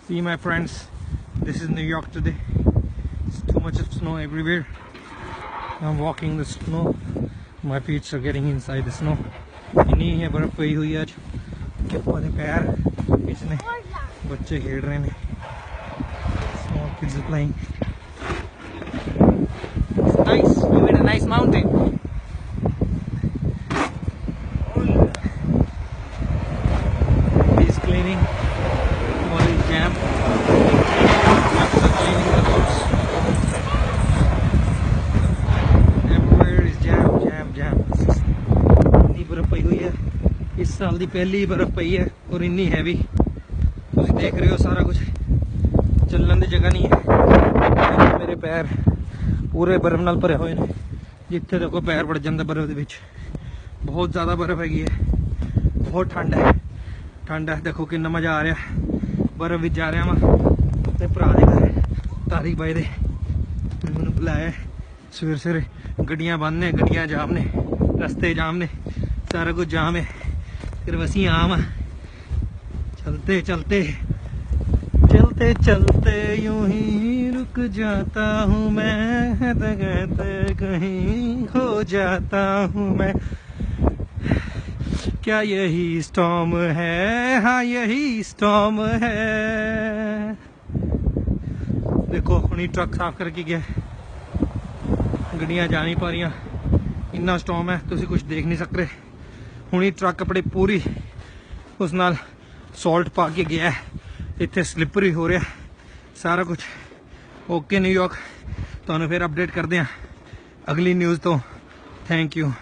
See my friends, this is New York today. It's too much of snow everywhere. I'm walking the snow. My feet are getting inside the snow. इन्हीं है बर्फ पई हुई है आज कि अपने पैर इसने बच्चे खेल रहे हैं. Small kids are playing. It's nice. We made a nice mountain. He's cleaning all his jam. After cleaning the roads. Everywhere is jam. इतनी बर्फ पई हुई है. इस साल की पहली बर्फ पई है और इन्नी हैवी. तुम देख रहे हो सारा कुछ चलने की जगह नहीं है. मेरे पैर पूरे बर्फ नाल भरे हुए हैं. जिथे देखो पैर वड़ जाता बर्फ के. बहुत ज़्यादा बर्फ हैगी है. बहुत ठंड है. देखो कितना मज़ा आ रहा. बर्फ भी जा रहा वा अपने भरा के घर तारिक भाई दे. मैंने बुलाया सवेरे सवेरे. गड्डियां बंद ने, गड्डियां जाम ने, रस्ते जाम ने, सारा कुछ जाम है. फिर वसी आम चलते यूं ही रुक जाता हूँ मैं. कहते कहीं खो जाता हूँ मैं. क्या यही स्टॉर्म है? हाँ यही स्टॉर्म है. देखो हुणी ट्रक साफ करके गया. गड्डियां जा नहीं पा रही. इन्ना स्टॉर्म है तुसी कुछ देख नहीं सक रहे. हुणी ट्रक अपनी पूरी उस नाल सॉल्ट पा के गया है. इत्थे स्लिपरी हो रहा सारा कुछ. ओके न्यूयॉर्क, तुहानू फिर अपडेट करते हैं अगली न्यूज़ तो. Thank you.